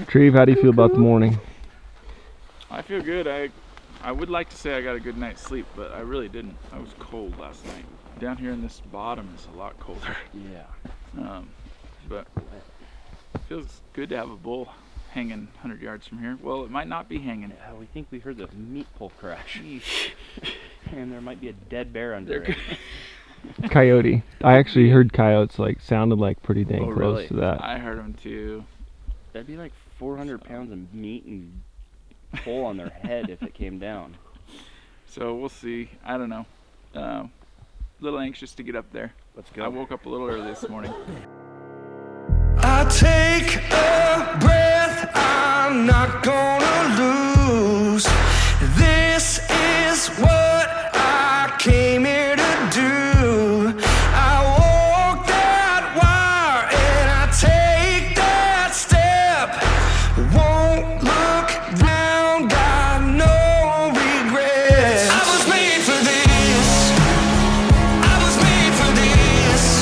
Treve, how do you feel about the morning? I feel good. I would like to say I got a good night's sleep, but I really didn't. I was cold last night. Down here in this bottom is a lot colder. Yeah. But it feels good to have a bull hanging 100 yards from here. Well, it might not be hanging. Yeah, we think we heard the meat pole crash. And there might be a dead bear under it. Coyote. I actually heard coyotes sounded like pretty dang close really? to that. I heard them too. That'd be like 400 pounds of meat and pole on their head if it came down. So we'll see. I don't know. A little anxious to get up there. Let's go. I woke up a little early this morning. I take a breath, I'm not gonna lose. This is what I came here to do. I walk that wire and I take that step. Won't look down, got no regrets. I was made for this. I was made for this.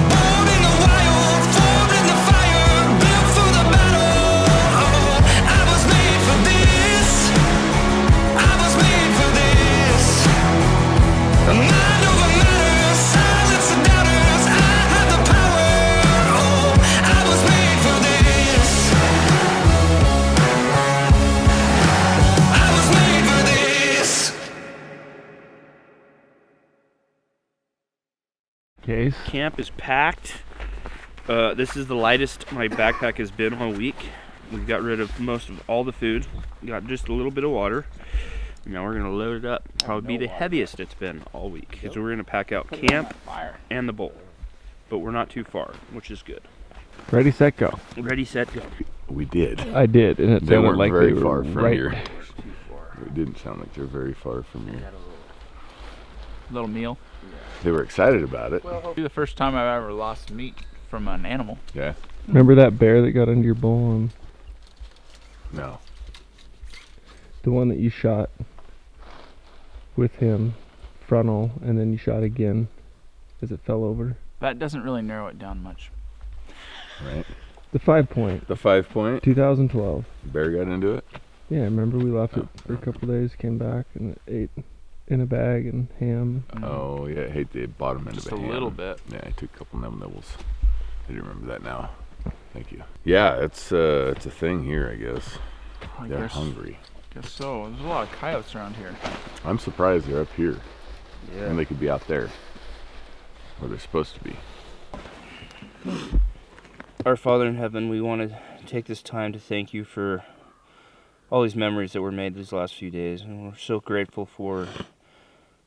Born in the wild, formed in the fire, built for the battle. Oh, I was made for this. I was made for this. Mind over matter, silence the doubters. I have the power. Oh, I was made for this. I was made for this. Case. Camp is packed. This is the lightest my backpack has been all week. We got rid of most of all the food. Got just a little bit of water. Now we're gonna load it up. Probably be the heaviest it's been all week. Because we're gonna pack out camp and the bowl. But we're not too far, which is good. Ready, set, go. Ready, set, go. We did. I did, and it They sounded weren't like very they were far from right. here. It didn't sound like they're very far from here. Little meal. They were excited about it. It'll be the first time I've ever lost meat from an animal. Yeah. Remember that bear that got under your bull? And No. the one that you shot with him, frontal, and then you shot again as it fell over? That doesn't really narrow it down much. Right. The 5-point, The 5-point. 2012. Bear got into it. Yeah, remember we left it for a couple days, came back, and it ate in a bag and ham. Oh yeah, I hate the bottom end Just of a a ham. little bit. Yeah, I took a couple num nibbles. I do remember that now. Thank you. Yeah, it's a thing here, I guess. I They're guess, hungry. guess so. There's a lot of coyotes around here. I'm surprised they're up here. Yeah. And they could be out there, where they're supposed to be. Our Father in heaven, we want to take this time to thank you for all these memories that were made these last few days. And we're so grateful for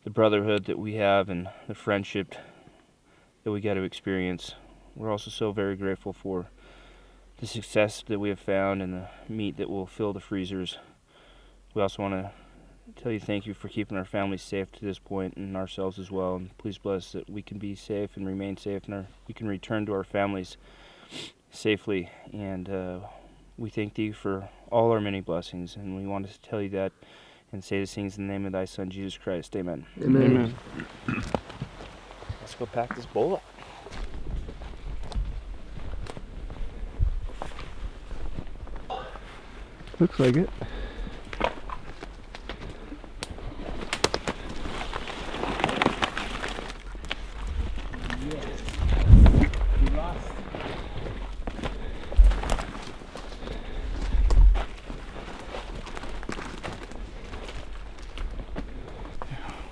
the brotherhood that we have and the friendship that we got to experience. We're also so very grateful for the success that we have found and the meat that will fill the freezers. We also want to tell you thank you for keeping our families safe to this point and ourselves as well. And please bless that we can be safe and remain safe and we can return to our families safely. And we thank thee for all our many blessings. And we want to tell you that and say these things in the name of thy Son, Jesus Christ. Amen. Amen. Let's go pack this bowl up. Looks like it.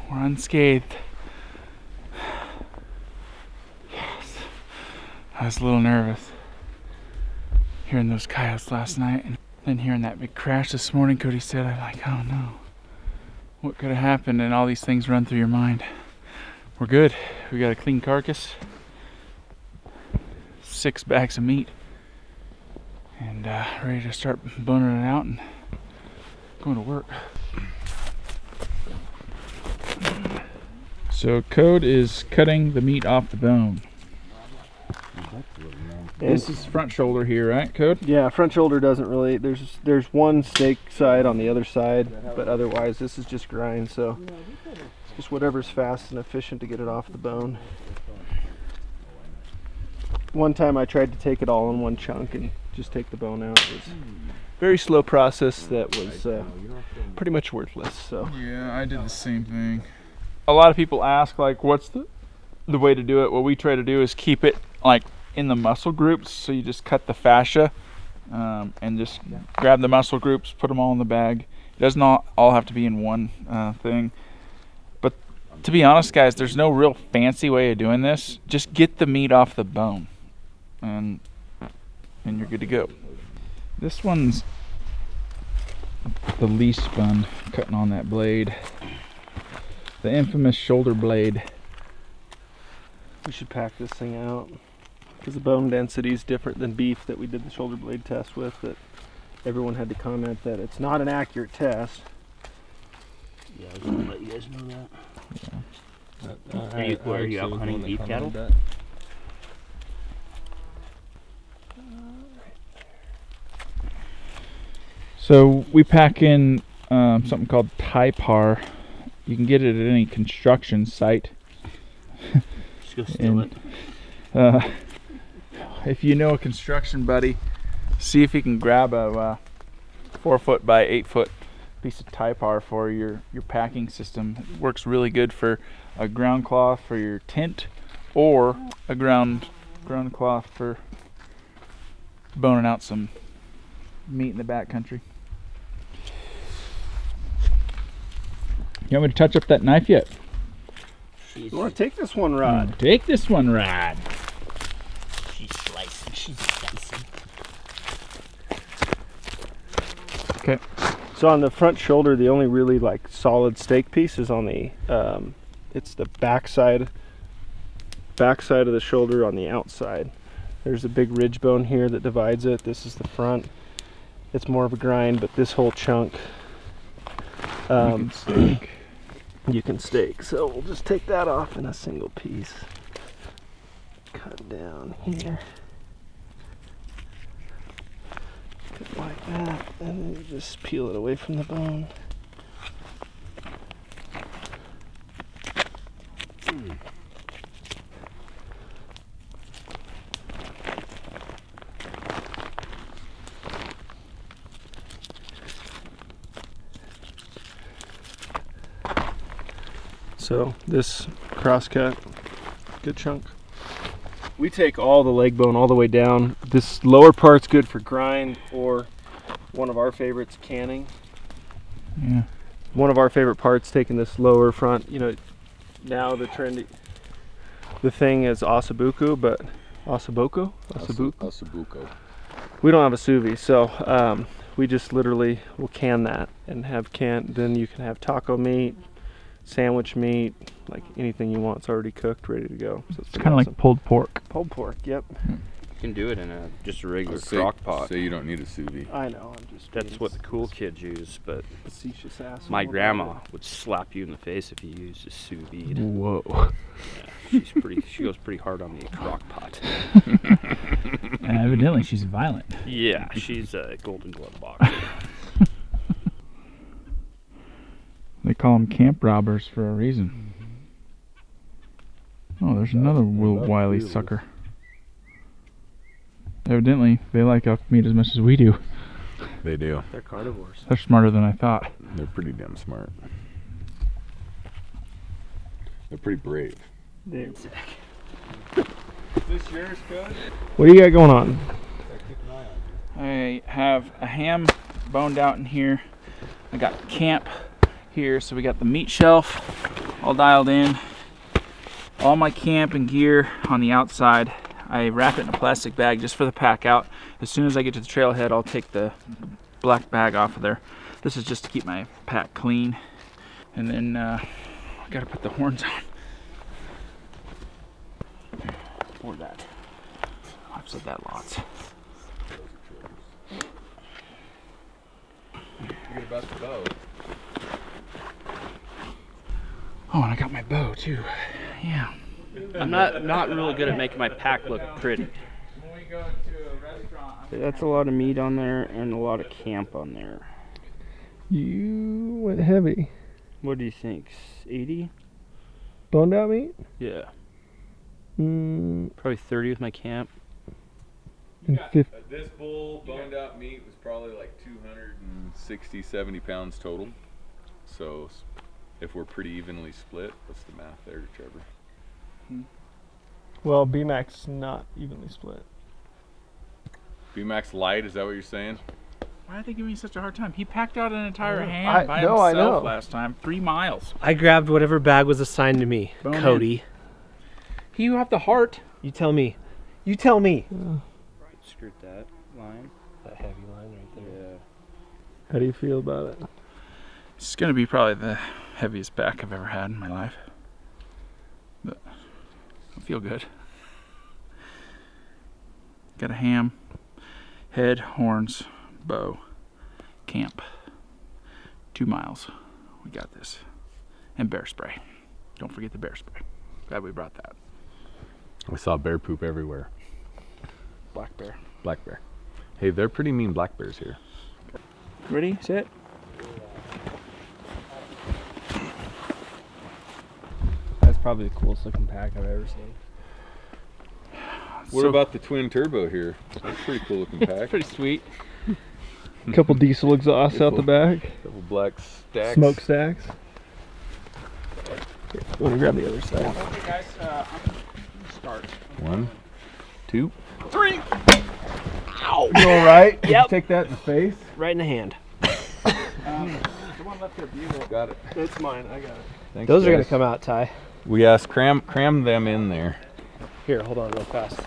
We're unscathed. Yes. I was a little nervous hearing those coyotes last night and then hearing that big crash this morning. Cody said, I'm like, oh no, what could have happened? And all these things run through your mind. We're good. We got a clean carcass, 6 bags of meat, and ready to start boning it out and going to work. So Code is cutting the meat off the bone. This is front shoulder here, right, Code? Yeah, front shoulder doesn't really, there's one steak side on the other side, but otherwise this is just grind, so it's just whatever's fast and efficient to get it off the bone. One time I tried to take it all in one chunk and just take the bone out. It was a very slow process that was pretty much worthless. So Yeah, I did the same thing. A lot of people ask, like, what's the way to do it? What we try to do is keep it like in the muscle groups. So you just cut the fascia and just grab the muscle groups, put them all in the bag. It doesn't all have to be in one thing. But to be honest, guys, there's no real fancy way of doing this. Just get the meat off the bone, and you're good to go. This one's the least fun, cutting on that blade. The infamous shoulder blade. we should pack this thing out because the bone density is different than beef that we did the shoulder blade test with. That everyone had to comment that it's not an accurate test. Yeah, I was gonna let you guys know that. Yeah. Are you out hunting beef cattle? So we pack in something called Typar. You can get it at any construction site. Just go steal it. If you know a construction buddy, see if you can grab a 4 foot by 8 foot piece of Typar for your packing system. It works really good for a ground cloth for your tent, or a ground cloth for boning out some meat in the backcountry. You want me to touch up that knife yet? You want to take this one, Rod? Take this one, Rod. She's slicing. She's dicing. Okay. So on the front shoulder, the only really like solid steak piece is on the it's the backside of the shoulder on the outside. There's a big ridge bone here that divides it. This is the front. It's more of a grind, but this whole chunk you can steak. So we'll just take that off in a single piece. Cut down here. Cut like that, and then you just peel it away from the bone. So this crosscut, good chunk. We take all the leg bone all the way down. This lower part's good for grind, or one of our favorites, canning. Yeah. One of our favorite parts, taking this lower front. You know, now the thing is ossobuco, but ossobuco. We don't have a sous vide, so we just literally will can that and have canned. Then you can have taco meat, sandwich meat, like anything you want. It's already cooked, ready to go. So It's kind of like pulled pork. pulled pork. Yep. You can do it in just a regular Say crock pot. you don't need a sous vide. I know. I'm just. That's what the cool kids use, but facetious asshole. my grandma would slap you in the face if you used a sous vide. Whoa. She goes pretty hard on the crock pot. Evidently, she's violent. Yeah, she's a Golden Glove boxer. They call them camp robbers for a reason. Oh, there's another little wily sucker. Evidently, they like elk meat as much as we do. They do. They're carnivores. They're smarter than I thought. They're pretty damn smart. They're pretty brave. Is this yours, Cody? What do you got going on? I have a ham boned out in here. I got camp here, so we got the meat shelf all dialed in. All my camp and gear on the outside. I wrap it in a plastic bag just for the pack out. As soon as I get to the trailhead, I'll take the black bag off of there. This is just to keep my pack clean. And then I gotta put the horns on. Or that. I've said that lots. You're the best bow. Oh, and I got my bow too. Yeah. I'm not really good at making my pack look pretty. When we go to a restaurant, That's a lot of meat on there and a lot of camp on there. You went heavy. What do you think? 80? Boned out meat? Yeah. Mm, Probably 30 with my camp. And fif- This bull boned out meat was probably like 260, 70 pounds total. So if we're pretty evenly split, what's the math there, Trevor? Well, BMAC's not evenly split. BMAX light, is that what you're saying? Why are they giving me such a hard time? He packed out an entire I ham by know. himself last time, 3 miles. I grabbed whatever bag was assigned to me, Bone in. Cody. You have the heart. You tell me. You tell me. Skirt that line. That heavy line right there. Yeah. How do you feel about it? It's gonna be probably the heaviest pack I've ever had in my life. But I feel good. Got a ham, head, horns, bow, camp. 2 miles. We got this. And bear spray. Don't forget the bear spray. Glad we brought that. We saw bear poop everywhere. Black bear. Black bear. Hey, they're pretty mean black bears here. Ready, set. That's probably the coolest looking pack I've ever seen. What about the twin turbo here? That's a pretty cool looking pack. Pretty sweet. A couple diesel exhausts out the back. Couple black stacks. Smokestacks. Want to grab the other side? Okay, guys, I'm gonna start. 1, 2. 3. You all right? Did Yep. you take that in the face? Right in the hand. Someone left their bugle. Got it. That's mine. I got it. Thanks, Those are guys. going to come out, Ty. We asked cram them in there. Here, hold on real fast.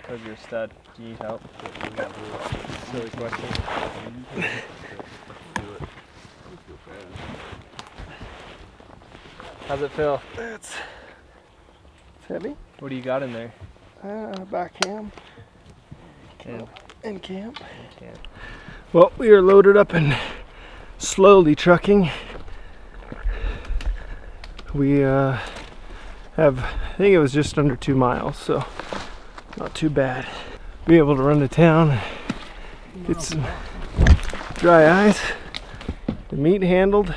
Cause you're a stud. Do you need help? Silly question. How's it feel? It's heavy. What do you got in there? Back ham And and camp. camp. Well, we are loaded up and slowly trucking. We have, I think it was just under 2 miles, so not too bad. Be able to run to town, get some dry ice, the meat handled,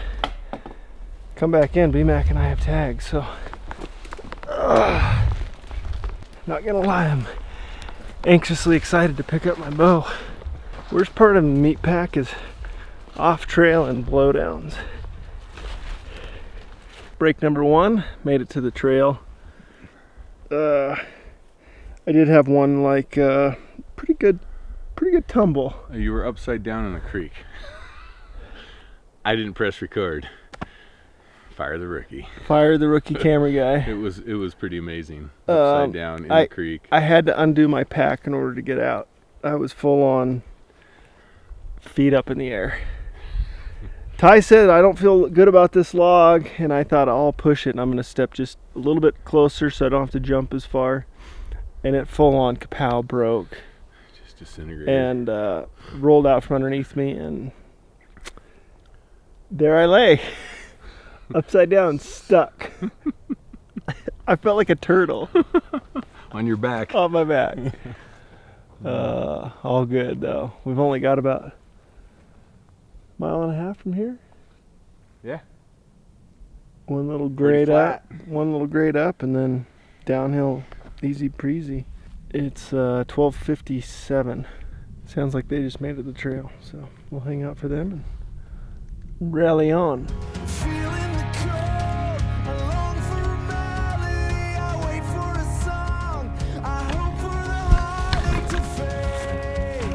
come back in. BMAC and I have tags, so not gonna lie, I'm anxiously excited to pick up my bow. Worst part of the meat pack is off trail and blowdowns. Break number 1, made it to the trail. I did have one like pretty good tumble. You were upside down in the creek. I didn't press record. Fire the rookie. Fire the rookie camera guy. It was pretty amazing. Upside down in the creek. I had to undo my pack in order to get out. I was full on feet up in the air. Ty said, I don't feel good about this log, and I thought I'll push it and I'm going to step just a little bit closer so I don't have to jump as far. And it full on kapow broke Just disintegrated. and rolled out from underneath me, and there I lay, upside down, stuck. I felt like a turtle On your back. on my back. All good though. We've only got about a mile and a half from here. Yeah. One little Pretty grade up, and then downhill, easy breezy. It's 12:57. Sounds like they just made it the trail, so we'll hang out for them and rally on. Feeling the cold, I long for a melody, I wait for a song, I hope for the heartache to fade.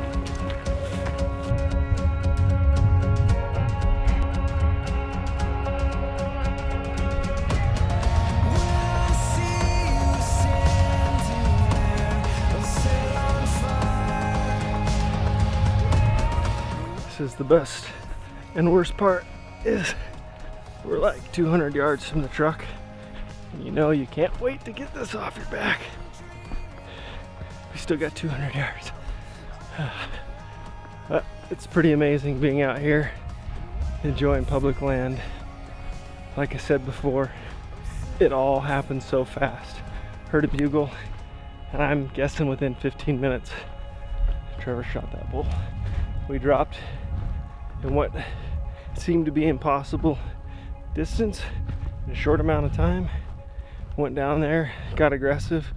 When I see you standing there, I'm set on fire. This is the best and worst part is we're like 200 yards from the truck. And you know you can't wait to get this off your back. We still got 200 yards. But it's pretty amazing being out here, enjoying public land. Like I said before, it all happened so fast. Heard a bugle, and I'm guessing within 15 minutes, Trevor shot that bull. We dropped in what seemed to be impossible distance in a short amount of time, went down there, got aggressive,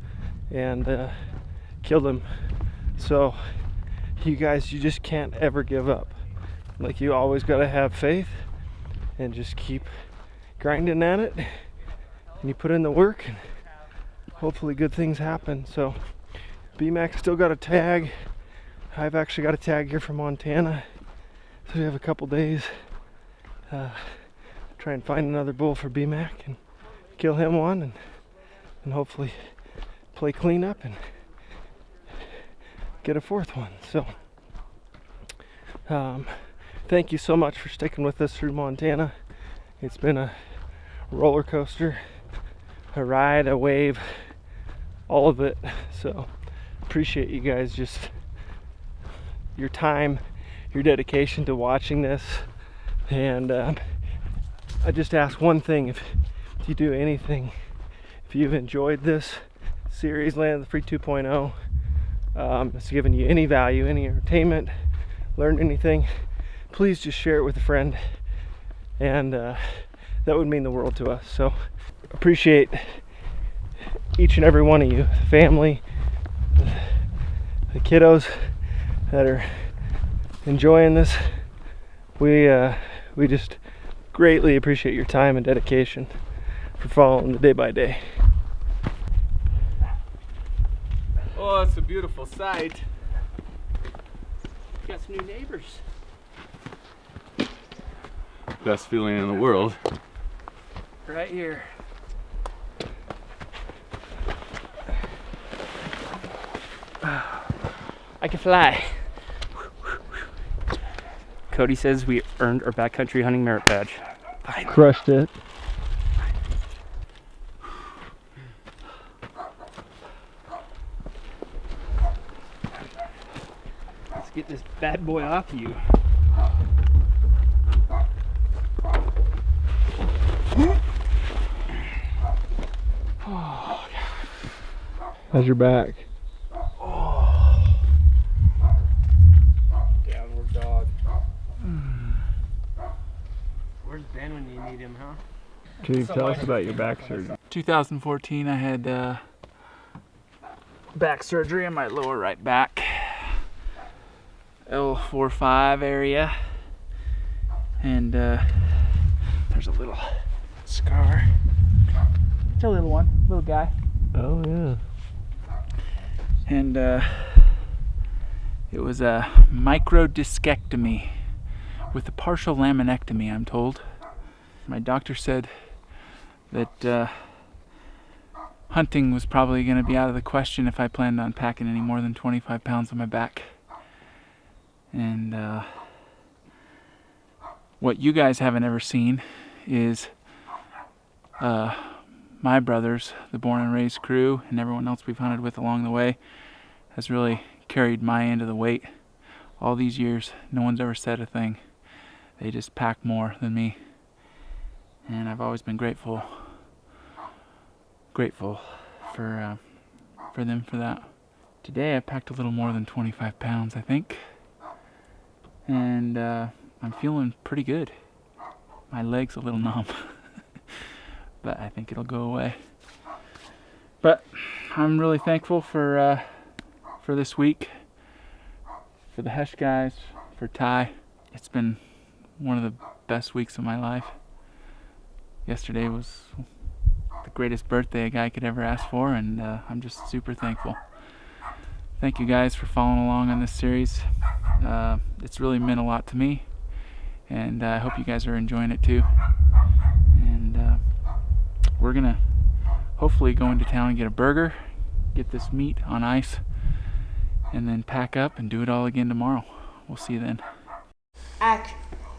and killed him. So you guys, you just can't ever give up. Like, you always got to have faith and just keep grinding at it, and you put in the work, and hopefully good things happen. So BMAC still got a tag. I've actually got a tag here from Montana, so we have a couple days. Try and find another bull for BMAC and kill him one, and hopefully play cleanup and get a fourth one. So thank you so much for sticking with us through Montana. It's been a roller coaster, a ride, a wave, all of it. So appreciate you guys, just your time, your dedication to watching this. And I just ask one thing: if you do anything, if you've enjoyed this series, Land of the Free 2.0, it's given you any value, any entertainment, learned anything, please just share it with a friend, and that would mean the world to us. So appreciate each and every one of you, the family, the kiddos that are enjoying this. We just greatly appreciate your time and dedication for following the day by day. Oh, it's a beautiful sight. Got some new neighbors. Best feeling in the world. Right here. I can fly. Cody says we earned our backcountry hunting merit badge. Crushed it. Let's get this bad boy off you. How's your back? Downward dog. Where's Ben when you need him, huh? Can you tell us about your back surgery? 2014, I had back surgery on my lower right back, L4-5 area, and there's a little scar. It's a little one, little guy. Oh yeah. And it was a microdiscectomy with a partial laminectomy, I'm told. My doctor said that hunting was probably going to be out of the question if I planned on packing any more than 25 pounds on my back. And what you guys haven't ever seen is my brothers, the Born and Raised crew, and everyone else we've hunted with along the way has really carried my end of the weight. All these years, no one's ever said a thing. They just pack more than me. And I've always been grateful for them for that. Today I packed a little more than 25 pounds, I think. And I'm feeling pretty good. My leg's a little numb. But I think it'll go away. But I'm really thankful for this week, for the Hesh guys, for Ty. It's been one of the best weeks of my life. Yesterday was the greatest birthday a guy could ever ask for, and I'm just super thankful. Thank you guys for following along on this series. It's really meant a lot to me, and I hope you guys are enjoying it too. And we're gonna hopefully go into town and get a burger, get this meat on ice, and then pack up and do it all again tomorrow. We'll see you then. Action.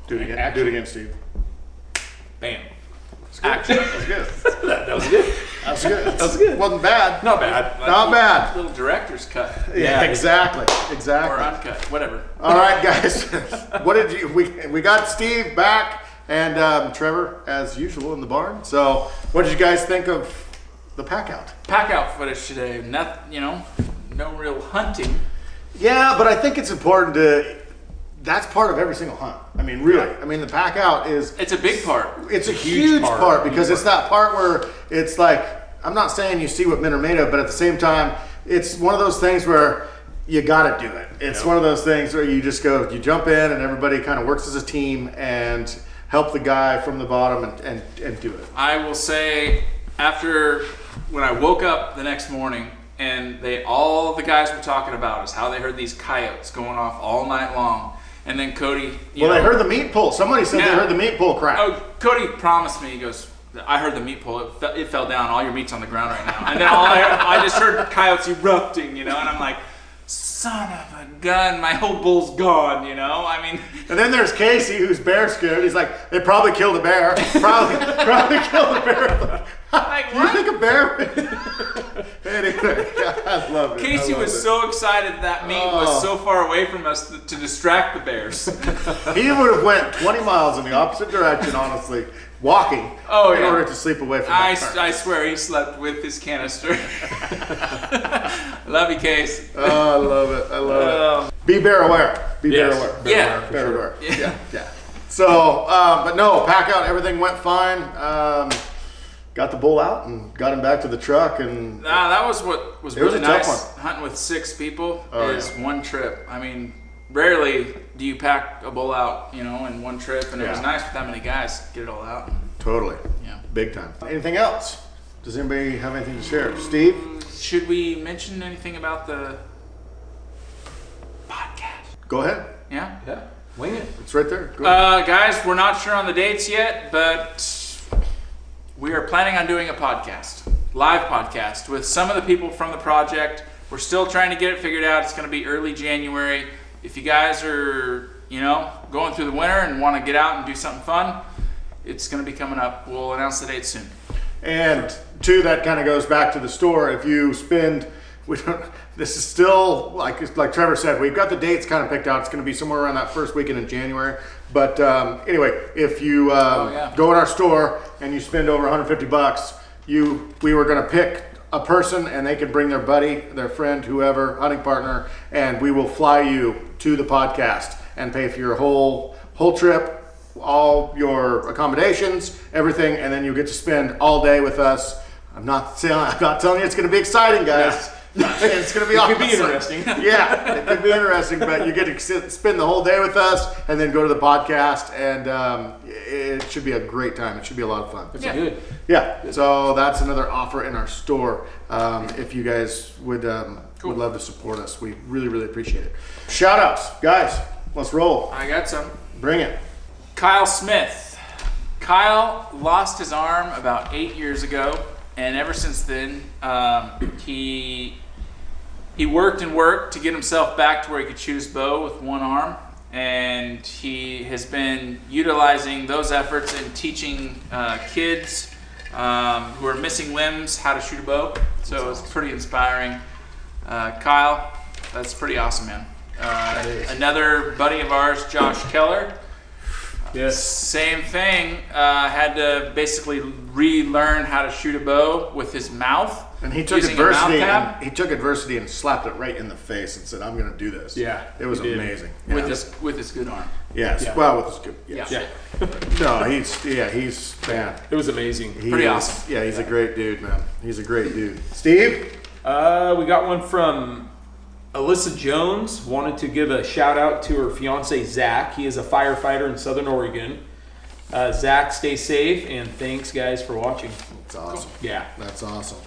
Do it again. Do it again, Steve. Bam. Action. That was good. That was good. That was good. That was good. Wasn't bad. Not bad. Not bad. Little director's cut. Yeah, exactly. Or Exactly. uncut. Whatever. All right, guys. What did you? We got Steve back and Trevor as usual in the barn. So, what did you guys think of the pack out? Pack out footage today. Nothing. No real hunting. Yeah, but I think it's important to. That's part of every single hunt. I mean, really. I mean, the pack out is. It's a big part. It's a huge part because it's that part where it's like, I'm not saying you see what men are made of, but at the same time, it's one of those things where you got to do it. It's one of those things where you just go, you jump in, and everybody kind of works as a team and help the guy from the bottom and do it. I will say, after when I woke up the next morning, and all the guys were talking about is how they heard these coyotes going off all night long. And then Cody, they heard the meat pull. Somebody said they heard the meat pull crack. Oh, Cody promised me, he goes, I heard the meat pull. It fell down. All your meat's on the ground right now. And then I just heard coyotes erupting, and I'm like, son of a gun, my whole bull's gone, I mean. And then there's Casey, who's bear scared. He's like, they probably killed a bear. Probably killed a bear. Like, what? You think a bear? Anyway, I love it. Casey was so excited that meat was so far away from us to distract the bears. He would have went 20 miles in the opposite direction, honestly, walking in order to sleep away from that. I swear he slept with his canister. Love you, Case. Oh, I love it. I love it. Be bear aware. Be bear aware. Bear aware. Yeah. So, but no, pack out. Everything went fine. Got the bull out and got him back to the truck, and that was what was really nice. Hunting with 6 people is one trip. I mean, rarely do you pack a bull out, in one trip, and it was nice with that many guys get it all out. Totally. Yeah. Big time. Anything else? Does anybody have anything to share? Steve? Should we mention anything about the podcast? Go ahead. Yeah. Wing it. It's right there. Go ahead. Guys, we're not sure on the dates yet, but we are planning on doing a podcast, live podcast, with some of the people from the project. We're still trying to get it figured out. It's going to be early January. If you guys are, going through the winter and want to get out and do something fun, it's going to be coming up. We'll announce the date soon. And two, that kind of goes back to the store. If you spend, this is still, like Trevor said, we've got the dates kind of picked out. It's going to be somewhere around that first weekend in January. But anyway, if you go in our store and you spend over $150, we were going to pick a person, and they can bring their buddy, their friend, whoever, hunting partner, and we will fly you to the podcast and pay for your whole trip, all your accommodations, everything, and then you get to spend all day with us. I'm not telling you it's going to be exciting, guys. It's going to be awesome. It could be interesting. Yeah, it could be interesting, but you get to spend the whole day with us and then go to the podcast, and it should be a great time. It should be a lot of fun. It's good. Yeah, so that's another offer in our store. If you guys would love to support us, we really, really appreciate it. Shout outs, guys. Let's roll. I got some. Bring it. Kyle Smith. Kyle lost his arm about 8 years ago, and ever since then, he worked and worked to get himself back to where he could shoot his bow with one arm, and he has been utilizing those efforts in teaching kids who are missing limbs how to shoot a bow. So it's pretty inspiring. Kyle, that's pretty awesome, man. Another buddy of ours, Josh Keller. Yes. Same thing. Had to basically relearn how to shoot a bow with his mouth. And he took adversity and slapped it right in the face and said, "I'm going to do this." Yeah, it was amazing. With his good arm. Yes. Yeah. Well, with his good. Yes. Yeah. No, he's man. It was amazing. Pretty awesome. Yeah, he's a great dude, man. He's a great dude. Steve? We got one from Alyssa Jones. Wanted to give a shout out to her fiance Zach. He is a firefighter in Southern Oregon. Zach, stay safe, and thanks guys for watching. That's awesome. Yeah, that's awesome.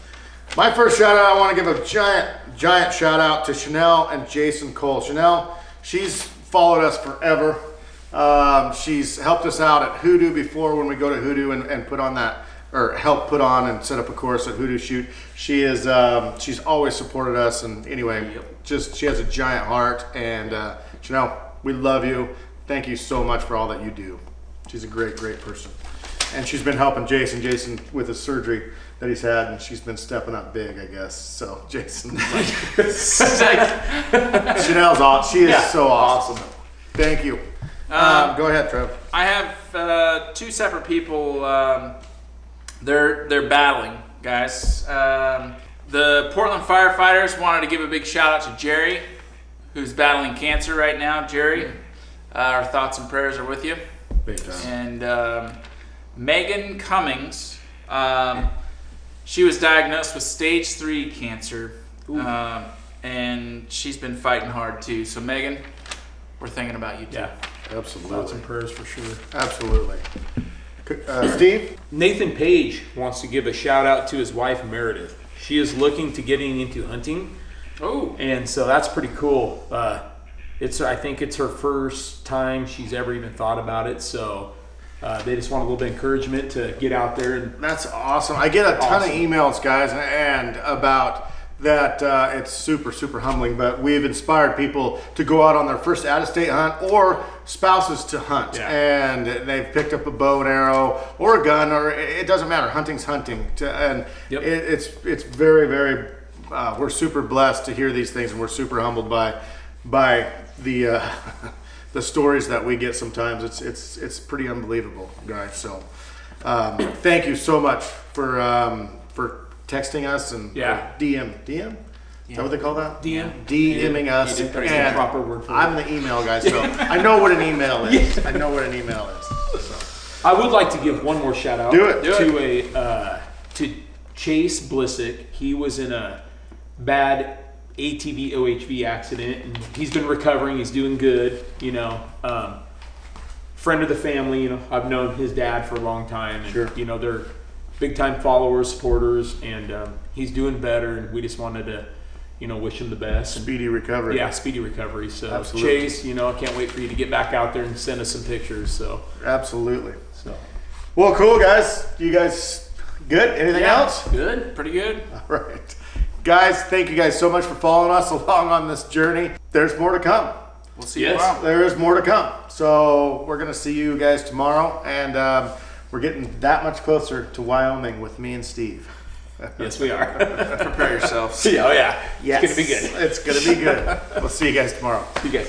My first shout out, I want to give a giant shout out to Chanel and Jason Cole. Chanel, she's followed us forever. She's helped us out at Hoodoo before when we go to Hoodoo and put on that, or help put on and set up a course at Hoodoo Shoot. She is she's always supported us, and anyway, she has a giant heart. And Chanel, we love you. Thank you so much for all that you do. She's a great person, and she's been helping Jason with his surgery that he's had, and she's been stepping up big, I guess. So Jason, Chanel's awesome. She is so awesome. Thank you. Go ahead, Trev. I have 2 separate people. They're battling, guys. The Portland firefighters wanted to give a big shout out to Jerry, who's battling cancer right now. Jerry, our thoughts and prayers are with you. Big time. And Megan Cummings, She was diagnosed with stage 3 cancer, and she's been fighting hard too. So Megan, we're thinking about you too. Yeah, Absolutely. thoughts and prayers for sure. Absolutely. Steve? Nathan Page wants to give a shout out to his wife Meredith. She is looking to getting into hunting. Oh, And so that's pretty cool. I think it's her first time she's ever even thought about it. So they just want a little bit of encouragement to get out there. And That's awesome. I get a ton of emails, guys, and about that. It's super, super humbling, but we've inspired people to go out on their first out-of-state hunt or spouses to hunt. Yeah. And they've picked up a bow and arrow or a gun, or it doesn't matter. Hunting's hunting. And Yep. it's very, very, we're super blessed to hear these things, and we're super humbled by the the stories that we get sometimes. It's pretty unbelievable, guys. So thank you so much for texting us and Yeah. DM. Is that what they call that? DMing us. You did pretty And good. Proper word for it. I'm the email guy, so I know what an email is. I know what an email is. So. I would like to give one more shout out Do it. to Chase Blissick. He was in a bad ATV OHV accident, and he's been recovering. He's doing good. Friend of the family. I've known his dad for a long time, and Sure. they're big time followers, supporters, and he's doing better. And we just wanted to, wish him the best. And, Speedy recovery. yeah, speedy recovery. So Absolutely. Chase, I can't wait for you to get back out there and send us some pictures. So. Absolutely. Well, cool, guys. You guys good? Anything else? good, pretty good. All right. Guys, thank you guys so much for following us along on this journey. There's more to come. We'll see you Yes. tomorrow. There is more to come. So we're going to see you guys tomorrow, and we're getting that much closer to Wyoming with me and Steve. Yes, we are. Prepare yourselves. Oh, yeah. Yes. It's going to be good. It's going to be good. We'll see you guys tomorrow. See you guys.